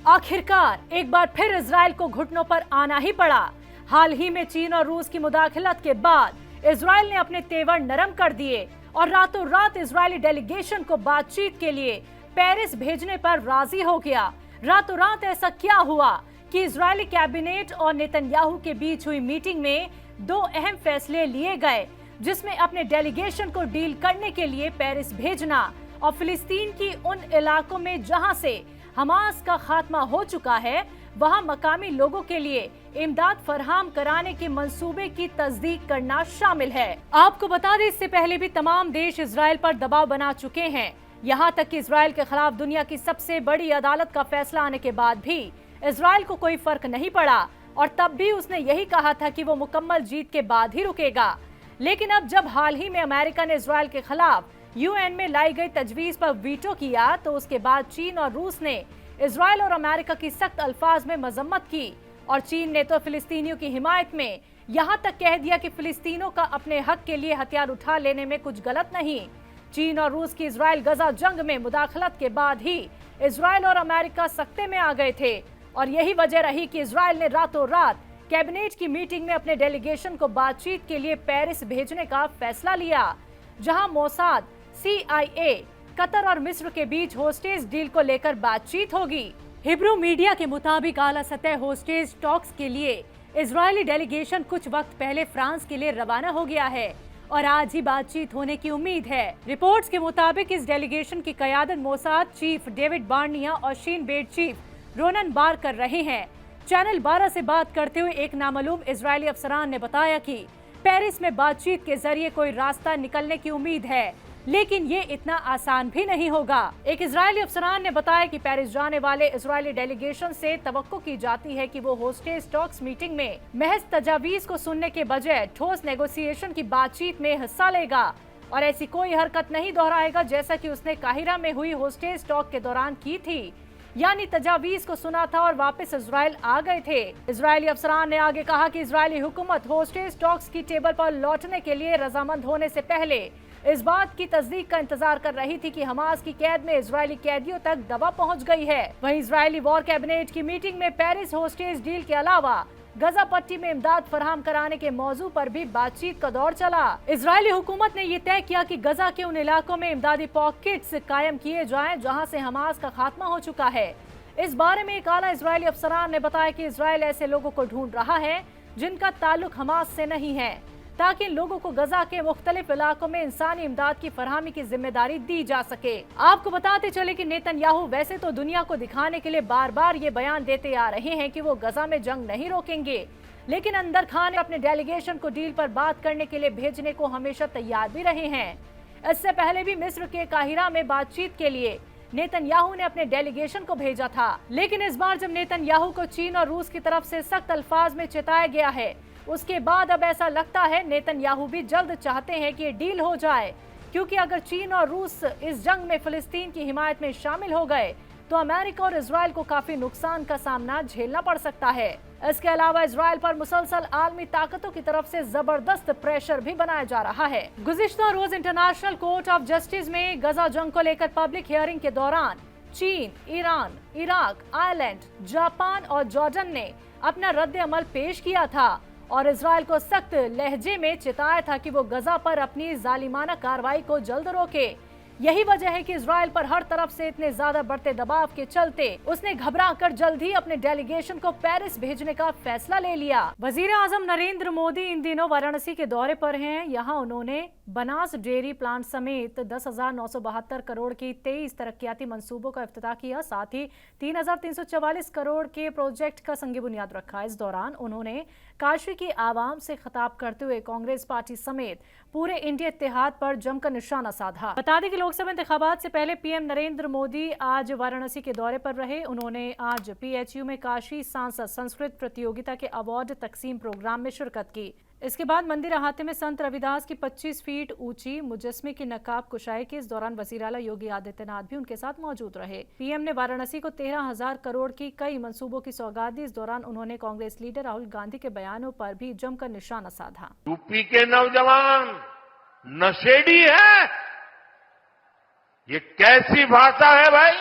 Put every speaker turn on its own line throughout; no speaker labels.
आखिरकार एक बार फिर इजराइल को घुटनों पर आना ही पड़ा। हाल ही में चीन और रूस की मुदाखलत के बाद इजराइल ने अपने तेवर नरम कर दिए और रातों रात इजरायली डेलीगेशन को बातचीत के लिए पेरिस भेजने पर राजी हो गया। रातों रात ऐसा क्या हुआ कि इजरायली कैबिनेट और नेतन्याहू के बीच हुई मीटिंग में दो अहम फैसले लिए गए, जिसमें अपने डेलीगेशन को डील करने के लिए पेरिस भेजना और फिलिस्तीन की उन इलाकों में जहां से हमास का खात्मा हो चुका है वहां मकामी लोगों के लिए इमदाद फराहम कराने के मंसूबे की तस्दीक करना शामिल है। आपको बता दें, इससे पहले भी तमाम देश इजराइल पर दबाव बना चुके हैं। यहां तक कि इजराइल के खिलाफ दुनिया की सबसे बड़ी अदालत का फैसला आने के बाद भी इजराइल को कोई फर्क नहीं पड़ा और तब भी उसने यही कहा था कि वो मुकम्मल जीत के बाद ही रुकेगा। लेकिन अब जब हाल ही में अमेरिका ने इजराइल के खिलाफ यूएन में लाई गई तजवीज पर वीटो किया, तो उसके बाद चीन और रूस ने इजराइल और अमेरिका की सख्त अल्फाज में मजम्मत की और चीन ने तो फिलिस्तीनियों की हिमायत में यहां तक कह दिया कि फिलिस्तीनों का अपने हक के लिए हथियार उठा लेने में कुछ गलत नहीं। चीन और रूस की इजराइल गजा जंग में मुदाखलत के बाद ही इजराइल और अमेरिका सख्ते में आ गए थे और यही वजह रही कि इजराइल ने रातों रात कैबिनेट की मीटिंग में अपने डेलीगेशन को बातचीत के लिए पेरिस भेजने का फैसला लिया, जहां मोसाद, CIA, कतर और मिस्र के बीच होस्टेज डील को लेकर बातचीत होगी। हिब्रू मीडिया के मुताबिक आला सतह होस्टेज टॉक्स के लिए इजरायली डेलीगेशन कुछ वक्त पहले फ्रांस के लिए रवाना हो गया है और आज ही बातचीत होने की उम्मीद है। रिपोर्ट्स के मुताबिक इस डेलीगेशन की क़यादत मोसाद चीफ डेविड बार्निया और शीन बेट चीफ रोनन बार कर रहे हैं। चैनल 12 से बात करते हुए एक नामालूम इजरायली अफसरान ने बताया कि पेरिस में बातचीत के जरिए कोई रास्ता निकलने की उम्मीद है, लेकिन ये इतना आसान भी नहीं होगा। एक इजरायली अफसरान ने बताया कि पेरिस जाने वाले इजरायली डेलीगेशन से तवक्को की जाती है कि वो होस्टेज टॉक्स मीटिंग में महज तजावीज को सुनने के बजाय ठोस नेगोशिएशन की बातचीत में हिस्सा लेगा और ऐसी कोई हरकत नहीं दोहराएगा जैसा कि उसने काहिरा में हुई होस्टेज टॉक के दौरान की थी, यानी तजावीज को सुना था और वापस इजराइल आ गए थे। इजरायली अफसरान ने आगे कहा कि इजरायली हुकूमत होस्टेज टॉक्स की टेबल पर लौटने के लिए रजामंद होने से पहले इस बात की तस्दीक का इंतजार कर रही थी कि हमास की कैद में इजरायली कैदियों तक दवा पहुंच गई है। वहीं इजरायली वॉर कैबिनेट की मीटिंग में पेरिस होस्टेज डील के अलावा गजा पट्टी में इमदाद फराहम कराने के मौजू पर भी बातचीत का दौर चला। इजरायली हुकूमत ने ये तय किया कि गजा के उन इलाकों में इमदादी पॉकेट्स कायम किए जाएं जहां से हमास का खात्मा हो चुका है। इस बारे में एक आला इजरायली अफसरान ने बताया कि इजराइल ऐसे लोगों को ढूंढ रहा है जिनका ताल्लुक हमास से नहीं है, ताकि लोगों को गजा के मुख्तलिफ इलाकों में इंसानी इमदाद की फरहमी की जिम्मेदारी दी जा सके। आपको बताते चले कि नेतन्याहू वैसे तो दुनिया को दिखाने के लिए बार बार ये बयान देते आ रहे हैं कि वो गजा में जंग नहीं रोकेंगे, लेकिन अंदर खान अपने डेलीगेशन को डील पर बात करने के लिए भेजने को हमेशा तैयार भी रहे हैं। इससे पहले भी मिस्र के काहिरा में बातचीत के लिए नेतन्याहू ने अपने डेलीगेशन को भेजा था, लेकिन इस बार जब नेतन्याहू को चीन और रूस की तरफ से सख्त अल्फाज में चेताया गया है, उसके बाद अब ऐसा लगता है नेतन्याहू भी जल्द चाहते हैं कि ये डील हो जाए, क्योंकि अगर चीन और रूस इस जंग में फिलिस्तीन की हिमायत में शामिल हो गए तो अमेरिका और इजराइल को काफी नुकसान का सामना झेलना पड़ सकता है। इसके अलावा इजराइल पर मुसलसल आलमी ताकतों की तरफ से जबरदस्त प्रेशर भी बनाया जा रहा है। गुज़िश्ता रोज इंटरनेशनल कोर्ट ऑफ जस्टिस में गजा जंग को लेकर पब्लिक हियरिंग के दौरान चीन, ईरान, इराक, आयरलैंड, जापान और जॉर्डन ने अपना रद्द अमल पेश किया था और इजराइल को सख्त लहजे में चेताया था कि वो गजा पर अपनी जालिमाना कार्रवाई को जल्द रोके। यही वजह है कि इजराइल पर हर तरफ से इतने ज्यादा बढ़ते दबाव के चलते उसने घबराकर जल्द ही अपने डेलीगेशन को पेरिस भेजने का फैसला ले लिया। वजीर आजम नरेंद्र मोदी इन दिनों वाराणसी के दौरे पर हैं। यहाँ उन्होंने बनास डेयरी प्लांट समेत 10,972 करोड़ की 23 तरक्याती मंसूबों का इफ्तिताह किया। साथ ही 3,344 करोड़ के प्रोजेक्ट का संग बुनियाद रखा। इस दौरान उन्होंने काशी की आवाम से खिताब करते हुए कांग्रेस पार्टी समेत पूरे इंडिया इत्तेहाद पर जमकर निशाना साधा। बता दें कि लोकसभा इंतखाबात से पहले पीएम नरेंद्र मोदी आज वाराणसी के दौरे पर रहे। उन्होंने आज PHU में काशी सांसद संस्कृत प्रतियोगिता के अवार्ड तकसीम प्रोग्राम में शिरकत की। इसके बाद मंदिर अहाते में संत रविदास की 25 फीट ऊंची मुजस्मे की नकाब कुशाई की। इस दौरान वजीर आला योगी आदित्यनाथ भी उनके साथ मौजूद रहे। पीएम ने वाराणसी को 13,000 करोड़ की कई मंसूबों की सौगात दी। इस दौरान उन्होंने कांग्रेस लीडर राहुल गांधी के बयानों पर भी जमकर निशाना साधा।
यूपी के नौजवान नशेड़ी है, ये कैसी भाषा है भाई?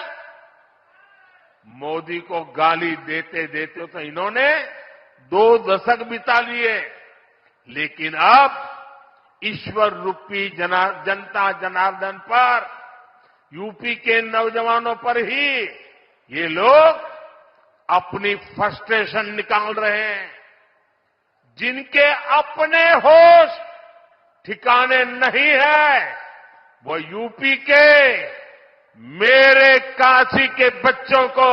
मोदी को गाली देते देते तो इन्होंने 2 दशक बिता लिए, लेकिन अब ईश्वर रूपी जनता जनार्दन पर, यूपी के नौजवानों पर ही ये लोग अपनी फ्रस्ट्रेशन निकाल रहे हैं। जिनके अपने होश ठिकाने नहीं है, वो यूपी के मेरे काशी के बच्चों को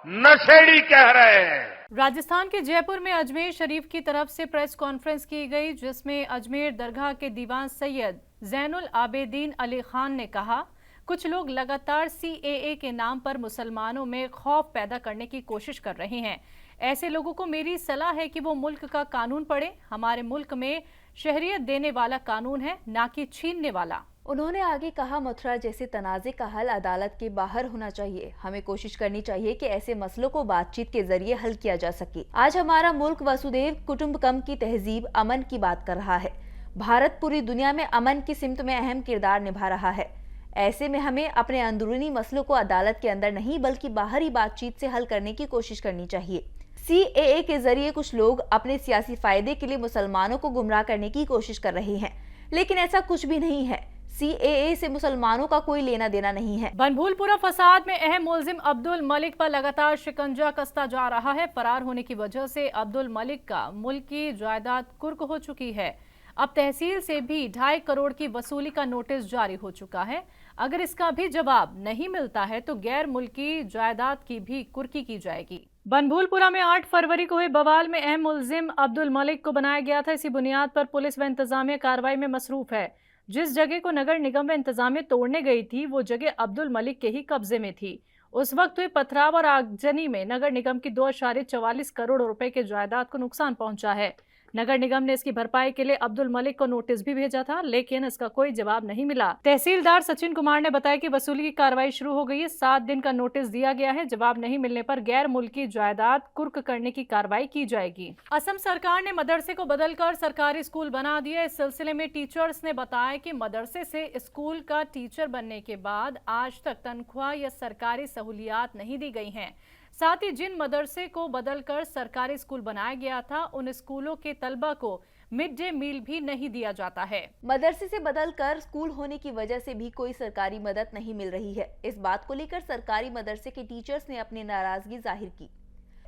नशेड़ी कह रहे हैं।
राजस्थान के जयपुर में अजमेर शरीफ की तरफ से प्रेस कॉन्फ्रेंस की गई, जिसमें अजमेर दरगाह के दीवान सैयद जैनुल आबेदीन अली खान ने कहा, कुछ लोग लगातार CAA के नाम पर मुसलमानों में खौफ पैदा करने की कोशिश कर रहे हैं। ऐसे लोगों को मेरी सलाह है कि वो मुल्क का कानून पढ़े। हमारे मुल्क में शहरियत देने वाला कानून है, ना कि छीनने वाला।
उन्होंने आगे कहा, मथुरा जैसे तनाजे का हल अदालत के बाहर होना चाहिए। हमें कोशिश करनी चाहिए कि ऐसे मसलों को बातचीत के जरिए हल किया जा सके। आज हमारा मुल्क वसुदेव कुटुंबकम की तहजीब अमन की बात कर रहा है। भारत पूरी दुनिया में अमन की सिमत में अहम किरदार निभा रहा है। ऐसे में हमें अपने अंदरूनी मसलों को अदालत के अंदर नहीं बल्कि बाहरी बातचीत से हल करने की कोशिश करनी चाहिए। CAA के जरिए कुछ लोग अपने सियासी फायदे के लिए मुसलमानों को गुमराह करने की कोशिश कर रहे हैं, लेकिन ऐसा कुछ भी नहीं है। CAA से मुसलमानों का कोई लेना देना नहीं है।
बनभूलपुरा फसाद में अहम मुलजिम अब्दुल मलिक पर लगातार शिकंजा कसता जा रहा है। फरार होने की वजह से अब्दुल मलिक का मुल्क की जायदाद कुर्क हो चुकी है। अब तहसील से भी 2.5 करोड़ की वसूली का नोटिस जारी हो चुका है। अगर इसका भी जवाब नहीं मिलता है तो गैर मुल्की जायदाद की भी कुर्की की जाएगी। बनभूलपुरा में 8 फरवरी को हुए बवाल में अहम मुलजिम अब्दुल मलिक को बनाया गया था। इसी बुनियाद पर पुलिस व इंतजामिया कार्रवाई में मसरूफ है। जिस जगह को नगर निगम व इंतजामिया तोड़ने गई थी, वो जगह अब्दुल मलिक के ही कब्जे में थी। उस वक्त हुए पथराव और आगजनी में नगर निगम की 2.44 करोड़ रुपए के जायदाद को नुकसान पहुंचा है। नगर निगम ने इसकी भरपाई के लिए अब्दुल मलिक को नोटिस भी भेजा था, लेकिन इसका कोई जवाब नहीं मिला। तहसीलदार सचिन कुमार ने बताया कि वसूली की कार्रवाई शुरू हो गई है। 7 दिन का नोटिस दिया गया है। जवाब नहीं मिलने पर गैर मुल्की जायदाद कुर्क करने की कार्रवाई की जाएगी। असम सरकार ने मदरसे को बदलकर सरकारी स्कूल बना दिया। इस सिलसिले में टीचर्स ने बताया कि मदरसे से स्कूल का टीचर बनने के बाद आज तक तनख्वाह या सरकारी सहूलियात नहीं दी गई हैं। साथ ही जिन मदरसे को बदलकर सरकारी स्कूल बनाया गया था, उन स्कूलों के तलबा को मिड डे मील भी नहीं दिया जाता है।
मदरसे से बदलकर स्कूल होने की वजह से भी कोई सरकारी मदद नहीं मिल रही है। इस बात को लेकर सरकारी मदरसे के टीचर्स ने अपनी नाराजगी जाहिर की।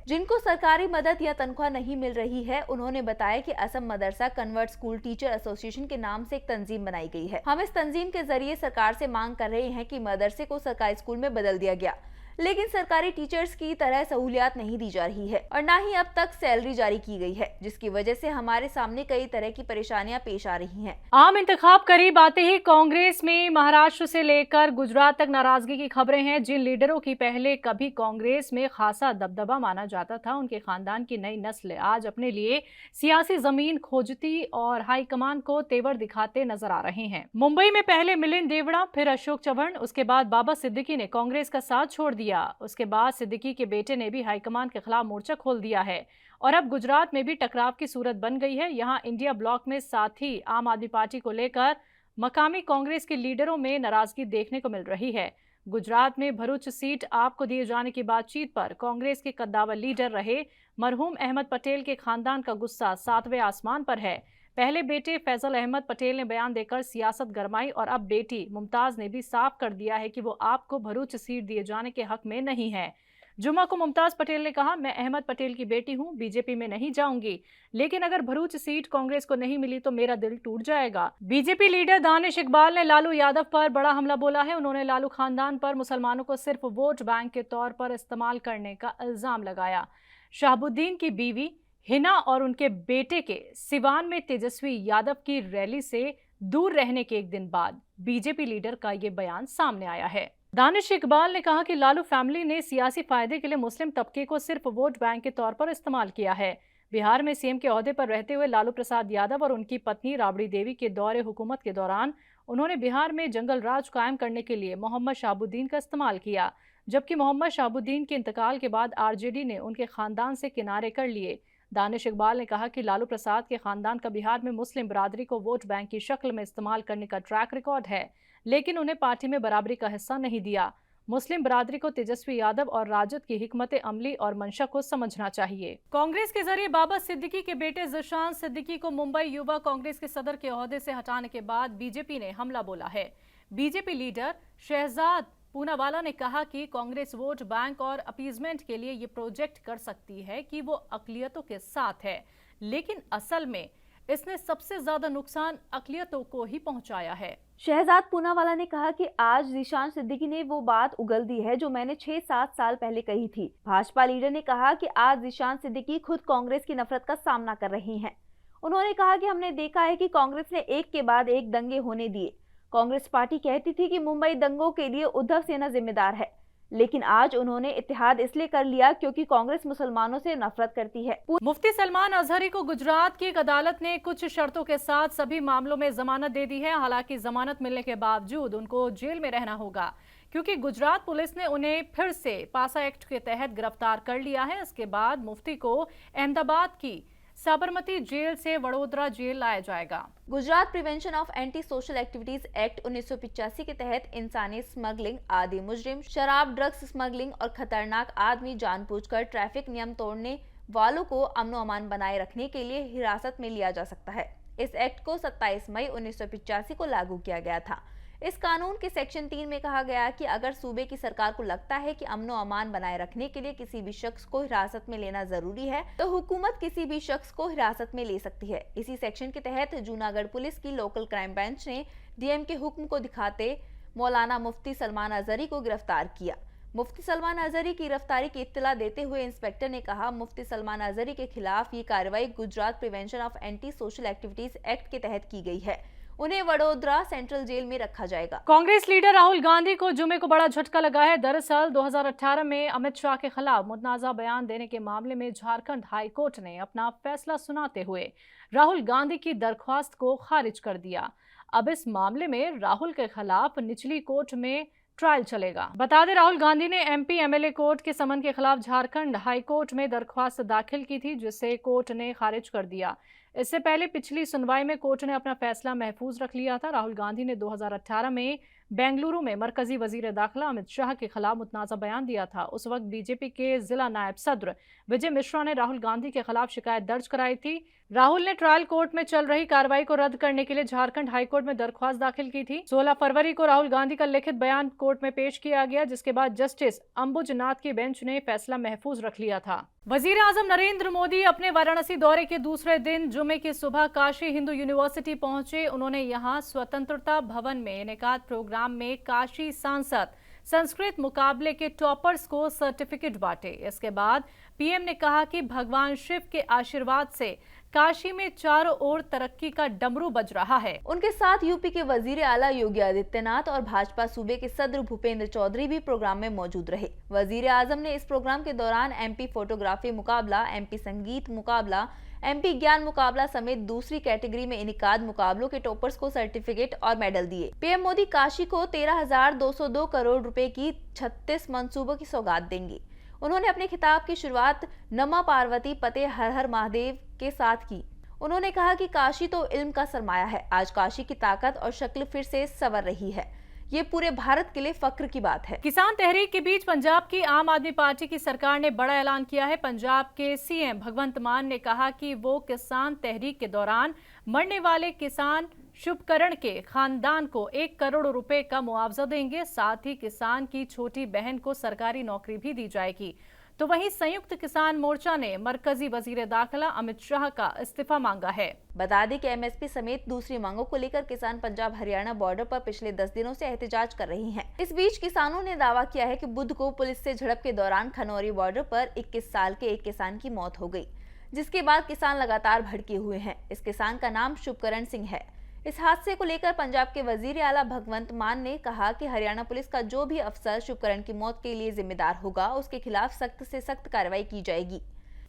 जिनको सरकारी मदद या तनख्वाह नहीं मिल रही है, उन्होंने बताया कि असम मदरसा कन्वर्ट स्कूल टीचर एसोसिएशन के नाम से एक तंजीम बनाई गई है। हम इस तंजीम के जरिए सरकार से मांग कर रहे हैं कि मदरसे को सरकारी स्कूल में बदल दिया गया, लेकिन सरकारी टीचर्स की तरह सहूलियात नहीं दी जा रही है और ना ही अब तक सैलरी जारी की गई है, जिसकी वजह से हमारे सामने कई तरह की परेशानियां पेश आ रही हैं।
आम इंतखाब करीब आते ही कांग्रेस में महाराष्ट्र से लेकर गुजरात तक नाराजगी की खबरें हैं। जिन लीडरों की पहले कभी कांग्रेस में खासा दबदबा माना जाता था, उनके खानदान की नई नस्ल आज अपने लिए सियासी जमीन खोजती और हाईकमान को तेवर दिखाते नजर आ रहे हैं। मुंबई में पहले मिलिंद देवड़ा, फिर अशोक चव्हाण, उसके बाद बाबा सिद्दीकी ने कांग्रेस का साथ छोड़ दिया। उसके बाद सिद्दीकी के बेटे ने भी हाईकमान के खिलाफ मोर्चा खोल दिया है और अब गुजरात में भी टकराव की सूरत बन गई है। यहां इंडिया ब्लॉक में साथ ही आम आदमी पार्टी को लेकर मकामी कांग्रेस के लीडरों में नाराजगी देखने को मिल रही है। गुजरात में भरूच सीट आपको दिए जाने की बातचीत पर कांग्रेस के कद्दावर लीडर रहे मरहूम अहमद पटेल के खानदान का गुस्सा 7वें आसमान पर है। पहले बेटे फैजल अहमद पटेल ने बयान देकर सियासत गरमाई और अब बेटी मुमताज ने भी साफ कर दिया है कि वो आपको भरूच सीट दिए जाने के हक में नहीं है। जुमा को मुमताज पटेल ने कहा, मैं अहमद पटेल की बेटी हूं, बीजेपी में नहीं जाऊंगी, लेकिन अगर भरूच सीट कांग्रेस को नहीं मिली तो मेरा दिल टूट जाएगा। बीजेपी लीडर दानिश इकबाल ने लालू यादव पर बड़ा हमला बोला है। उन्होंने लालू खानदान पर मुसलमानों को सिर्फ वोट बैंक के तौर पर इस्तेमाल करने का इल्जाम लगाया। शहाबुद्दीन की बीवी हिना और उनके बेटे के सिवान में तेजस्वी यादव की रैली से दूर रहने के एक दिन बाद बीजेपी लीडर का ये बयान सामने आया है। दानिश इकबाल ने कहा कि लालू फैमिली ने सियासी फायदे के लिए मुस्लिम तबके को सिर्फ वोट बैंक के तौर पर इस्तेमाल किया है। बिहार में सीएम के ओहदे पर रहते हुए लालू प्रसाद यादव और उनकी पत्नी राबड़ी देवी के दौरे हुकूमत के दौरान उन्होंने बिहार में जंगल राज कायम करने के लिए मोहम्मद शहाबुद्दीन का इस्तेमाल किया, जबकि मोहम्मद शहाबुद्दीन के इंतकाल के बाद आरजेडी ने उनके खानदान से किनारे कर लिए। दानिश इकबाल ने कहा कि लालू प्रसाद के खानदान का बिहार में मुस्लिम बरादरी को वोट बैंक की शक्ल में इस्तेमाल करने का ट्रैक रिकॉर्ड है, लेकिन उन्हें पार्टी में बराबरी का हिस्सा नहीं दिया। मुस्लिम बिरादरी को तेजस्वी यादव और राजद की हिकमत अमली और मंशा को समझना चाहिए। कांग्रेस के जरिए बाबा सिद्दीकी के बेटे ज़िशान सिद्दीकी को मुंबई युवा कांग्रेस के सदर के ओहदे से हटाने के बाद बीजेपी ने हमला बोला है। बीजेपी लीडर शहजाद पूनावाला ने कहा कि कांग्रेस वोट बैंक और अपीजमेंट के लिए ये प्रोजेक्ट कर सकती है कि वो अकलियतों के साथ है, लेकिन असल में इसने सबसे ज्यादा नुकसान अकलियतों को ही पहुंचाया है।
शहजाद पूनावाला ने कहा कि आज ज़िशान सिद्दीकी ने वो बात उगल दी है जो मैंने 6-7 साल पहले कही थी। भाजपा लीडर ने कहा कि आज ज़िशान सिद्दीकी खुद कांग्रेस की नफरत का सामना कर रही हैं। उन्होंने कहा कि हमने देखा है कि कांग्रेस ने एक के बाद एक दंगे होने दिए। कांग्रेस पार्टी कहती थी कि मुंबई दंगों के लिए उद्धव सेना जिम्मेदार है, लेकिन आज उन्होंने इत्तेहाद इसलिए कर लिया क्योंकि कांग्रेस मुसलमानों से नफरत करती है।
मुफ्ती सलमान अजहरी को गुजरात की एक अदालत ने कुछ शर्तों के साथ सभी मामलों में जमानत दे दी है। हालांकि जमानत मिलने के बावजूद उनको जेल में रहना होगा, क्योंकि गुजरात पुलिस ने उन्हें फिर से पासा एक्ट के तहत गिरफ्तार कर लिया है। इसके बाद मुफ्ती को अहमदाबाद की साबरमती जेल से वडोदरा जेल लाया जाएगा।
Gujarat prevention of anti social activities act 1985 के तहत इंसानी स्मगलिंग, आदि मुजरिम, शराब, ड्रग्स स्मगलिंग और खतरनाक आदमी जानबूझकर ट्रैफिक नियम तोड़ने वालों को अमनो अमान बनाए रखने के लिए हिरासत में लिया जा सकता है। इस एक्ट को 27 मई 1985 को लागू किया गया था। इस कानून के सेक्शन 3 में कहा गया कि अगर सूबे की सरकार को लगता है कि अमनो अमान बनाए रखने के लिए किसी भी शख्स को हिरासत में लेना जरूरी है, तो हुकूमत किसी भी शख्स को हिरासत में ले सकती है। इसी सेक्शन के तहत जूनागढ़ पुलिस की लोकल क्राइम बेंच ने डीएम के हुक्म को दिखाते मौलाना मुफ्ती सलमान अजहरी को गिरफ्तार किया। मुफ्ती सलमान अजहरी की गिरफ्तारी की इत्तला देते हुए इंस्पेक्टर ने कहा, मुफ्ती सलमान अजहरी के खिलाफ ये कार्रवाई Gujarat prevention of anti social activities act के तहत की गई है। उन्हें वडोदरा सेंट्रल जेल में रखा जाएगा।
कांग्रेस लीडर राहुल गांधी को जुमे को बड़ा झटका लगा है। दरअसल 2018 में अमित शाह के खिलाफ मुतनाज़ा बयान देने के मामले में झारखंड हाई कोर्ट ने अपना फैसला सुनाते हुए राहुल गांधी की दरख्वास्त को खारिज कर दिया। अब इस मामले में राहुल के खिलाफ निचली कोर्ट में ट्रायल चलेगा। बता दें, राहुल गांधी ने एमपी एमएलए कोर्ट के समन के खिलाफ झारखंड हाई कोर्ट में दरख्वास्त दाखिल की थी, जिसे कोर्ट ने खारिज कर दिया। इससे पहले पिछली सुनवाई में कोर्ट ने अपना फैसला महफूज रख लिया था। राहुल गांधी ने 2018 में बेंगलुरु में मरकजी वजीर दाखिला अमित शाह के खिलाफ मुतनाज़ा बयान दिया था। उस वक्त बीजेपी के जिला नायब सदर विजय मिश्रा ने राहुल गांधी के खिलाफ शिकायत दर्ज कराई थी। राहुल ने ट्रायल कोर्ट में चल रही कार्रवाई को रद्द करने के लिए झारखंड हाईकोर्ट में दरख्वास्त दाखिल की थी। 16 फरवरी को राहुल गांधी का लिखित बयान कोर्ट में पेश किया गया, जिसके बाद जस्टिस अंबुजनाथ की बेंच ने फैसला महफूज रख लिया था। वजीर आजम नरेंद्र मोदी अपने वाराणसी दौरे के दूसरे दिन जुमे की सुबह काशी हिंदू यूनिवर्सिटी पहुंचे। उन्होंने यहां स्वतंत्रता भवन में इनेकाद प्रोग्राम में काशी सांसद संस्कृत मुकाबले के टॉपर्स को सर्टिफिकेट बांटे। इसके बाद पीएम ने कहा कि भगवान शिव के आशीर्वाद से काशी में चारों ओर तरक्की का डमरू बज रहा है।
उनके साथ यूपी के वजीर आला योगी आदित्यनाथ और भाजपा सूबे के सदर भूपेंद्र चौधरी भी प्रोग्राम में मौजूद रहे। वजीर आजम ने इस प्रोग्राम के दौरान एमपी फोटोग्राफी मुकाबला, एमपी संगीत मुकाबला, एमपी ज्ञान मुकाबला समेत दूसरी कैटेगरी में इनेकाद मुकाबलों के टॉपर्स को सर्टिफिकेट और मेडल दिए। पीएम मोदी काशी को 13,202 करोड़ रुपए की 36 मंसूबों की सौगात देंगे। उन्होंने अपने खिताब की शुरुआत नमा पार्वती पते हर हर महादेव के साथ की। उन्होंने कहा कि काशी तो इल्म का सरमाया है। आज काशी की ताकत और शक्ल फिर से संवर रही है। ये पूरे भारत के लिए फख्र की बात है।
किसान तहरीक के बीच पंजाब की आम आदमी पार्टी की सरकार ने बड़ा ऐलान किया है। पंजाब के सीएम भगवंत मान ने कहा कि वो किसान तहरीक के दौरान मरने वाले किसान शुभकरण के खानदान को 1 करोड़ रुपए का मुआवजा देंगे। साथ ही किसान की छोटी बहन को सरकारी नौकरी भी दी जाएगी। तो वहीं संयुक्त किसान मोर्चा ने मरकजी वजीर दाखिला अमित शाह का इस्तीफा मांगा है।
बता दें कि एमएसपी समेत दूसरी मांगों को लेकर किसान पंजाब हरियाणा बॉर्डर पर पिछले 10 दिनों से एहतजाज कर रही हैं। इस बीच किसानों ने दावा किया है कि बुध को पुलिस से झड़प के दौरान खनौरी बॉर्डर पर 21 साल के एक किसान की मौत हो गई, जिसके बाद किसान लगातार भड़के हुए हैं। इस किसान का नाम शुभकरण सिंह है। इस हादसे को लेकर पंजाब के वजीर आला भगवंत मान ने कहा कि हरियाणा पुलिस का जो भी अफसर शुभकरण की मौत के लिए जिम्मेदार होगा, उसके खिलाफ सख्त से सख्त कार्रवाई की जाएगी।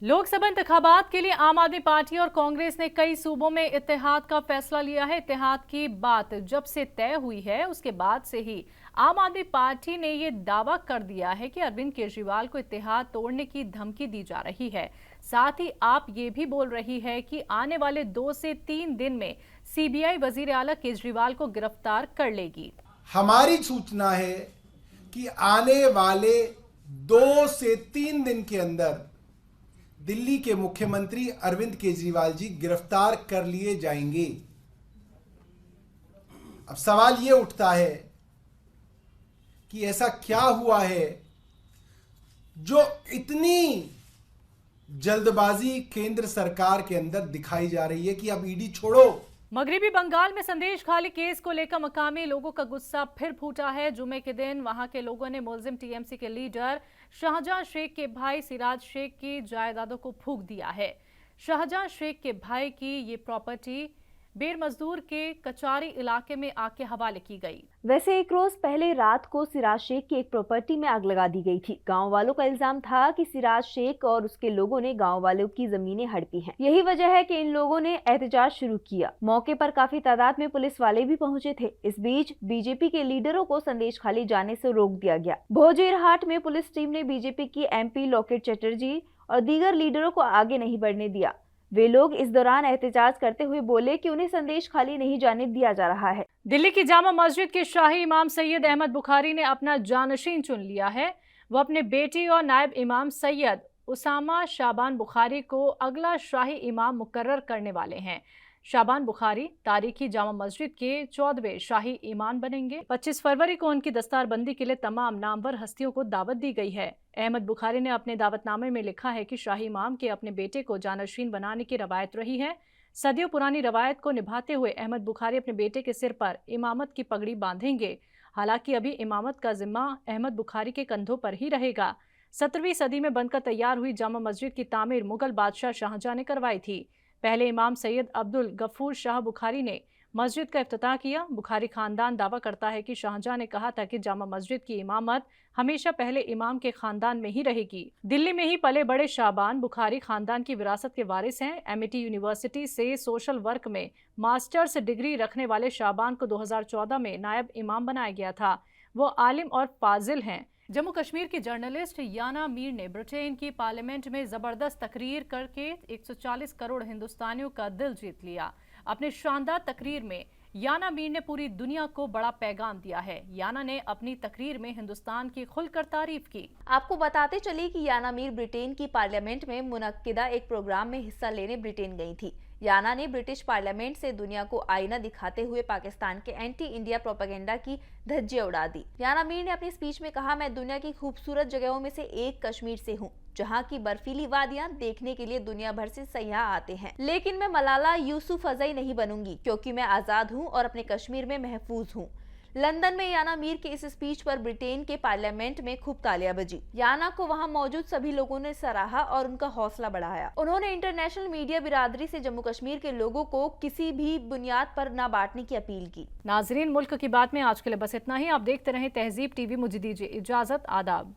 लोकसभा इंतखाबात के लिए आम आदमी पार्टी और कांग्रेस ने कई सूबों में इत्तेहाद का फैसला लिया है। इत्तेहाद की बात जब से तय हुई है, उसके बाद से ही आम आदमी पार्टी ने ये दावा कर दिया है कि अरविंद केजरीवाल को इत्तेहाद तोड़ने की धमकी दी जा रही है। साथ ही आप ये भी बोल रही है कि आने वाले 2 से 3 दिन में सीबीआई वजीर आला केजरीवाल को गिरफ्तार कर लेगी।
हमारी सूचना है कि आने वाले 2 से 3 दिन के अंदर दिल्ली के मुख्यमंत्री अरविंद केजरीवाल जी गिरफ्तार कर लिए जाएंगे। अब सवाल यह उठता है कि ऐसा क्या हुआ है जो इतनी जल्दबाजी केंद्र सरकार के अंदर दिखाई जा रही है कि अब ईडी छोड़ो।
मगरबी बंगाल में संदेश खाली केस को लेकर मकामी लोगों का गुस्सा फिर फूटा है। जुमे के दिन वहां के लोगों ने मुल्जिम टीएमसी के लीडर शाहजहां शेख के भाई सिराज शेख की जायदादों को फूंक दिया है। शाहजहां शेख के भाई की ये प्रॉपर्टी बेर मजदूर के कचारी इलाके में आग के हवाले की गई।
वैसे एक रोज पहले रात को सिराज शेख की एक प्रॉपर्टी में आग लगा दी गई थी। गांव वालों का इल्जाम था कि सिराज शेख और उसके लोगों ने गांव वालों की जमीनें हड़पी हैं। यही वजह है कि इन लोगों ने एहतजाज शुरू किया। मौके पर काफी तादाद में पुलिस वाले भी पहुंचे थे। इस बीच बीजेपी के लीडरों को संदेश खाली जाने से रोक दिया गया। भोजेरहाट में पुलिस टीम ने बीजेपी की एमपी लॉकेट चटर्जी और दीगर लीडरों को आगे नहीं बढ़ने दिया। वे लोग इस दौरान एहतजाज करते हुए बोले कि उन्हें संदेश खाली नहीं जाने दिया जा रहा है।
दिल्ली की जामा मस्जिद के शाही इमाम सैयद अहमद बुखारी ने अपना जानशीन चुन लिया है। वो अपने बेटी और नायब इमाम सैयद उसामा शाबान बुखारी को अगला शाही इमाम मुकर्रर करने वाले हैं। शाबान बुखारी तारीखी जामा मस्जिद के 14वें शाही इमाम बनेंगे। 25 फरवरी को उनकी दस्तारबंदी के लिए तमाम नामवर हस्तियों को दावत दी गई है। अहमद बुखारी ने अपने दावतनामे में लिखा है कि शाही इमाम के अपने बेटे को जानशीन बनाने की रवायत रही है। सदियों पुरानी रवायत को निभाते हुए अहमद बुखारी अपने बेटे के सिर पर इमामत की पगड़ी बांधेंगे। हालांकि अभी इमामत का जिम्मा अहमद बुखारी के कंधों पर ही रहेगा। 17वीं सदी में बनकर तैयार हुई जामा मस्जिद की तामीर मुगल बादशाह शाहजहां ने करवाई थी। पहले इमाम सैयद अब्दुल गफूर शाह बुखारी ने मस्जिद का इफ्तिताह किया। बुखारी खानदान दावा करता है कि शाहजहां ने कहा था कि जामा मस्जिद की इमामत हमेशा पहले इमाम के खानदान में ही रहेगी। दिल्ली में ही पले बड़े शाबान बुखारी खानदान की विरासत के वारिस हैं। एमिटी यूनिवर्सिटी से सोशल वर्क में मास्टर्स डिग्री रखने वाले शाबान को 2014 में नायब इमाम बनाया गया था। वो आलिम और फाजिल हैं। जम्मू कश्मीर की जर्नलिस्ट याना मीर ने ब्रिटेन की पार्लियामेंट में जबरदस्त तकरीर करके 140 करोड़ हिंदुस्तानियों का दिल जीत लिया। अपने शानदार तकरीर में याना मीर ने पूरी दुनिया को बड़ा पैगाम दिया है। याना ने अपनी तकरीर में हिंदुस्तान की खुलकर तारीफ की।
आपको बताते चले कि याना मीर ब्रिटेन की पार्लियामेंट में मुनक्किदा एक प्रोग्राम में हिस्सा लेने ब्रिटेन गई थी। याना ने ब्रिटिश पार्लियामेंट से दुनिया को आईना दिखाते हुए पाकिस्तान के एंटी इंडिया प्रोपेगेंडा की धज्जियां उड़ा दी। याना मीर ने अपनी स्पीच में कहा, मैं दुनिया की खूबसूरत जगहों में से एक कश्मीर से हूँ, जहाँ की बर्फीली वादियां देखने के लिए दुनिया भर से सयाह आते हैं। लेकिन मैं मलाला यूसुफजई नहीं बनूंगी, क्योंकि मैं आजाद हूँ और अपने कश्मीर में महफूज हूँ। लंदन में याना मीर के इस स्पीच पर ब्रिटेन के पार्लियामेंट में खूब तालियां बजी। याना को वहां मौजूद सभी लोगों ने सराहा और उनका हौसला बढ़ाया। उन्होंने इंटरनेशनल मीडिया बिरादरी से जम्मू कश्मीर के लोगों को किसी भी बुनियाद पर न बांटने की अपील की।
नाजरीन, मुल्क की बात में आज के लिए बस इतना ही। आप देखते रहें तहजीब टीवी। मुझे दीजिए इजाजत। आदाब।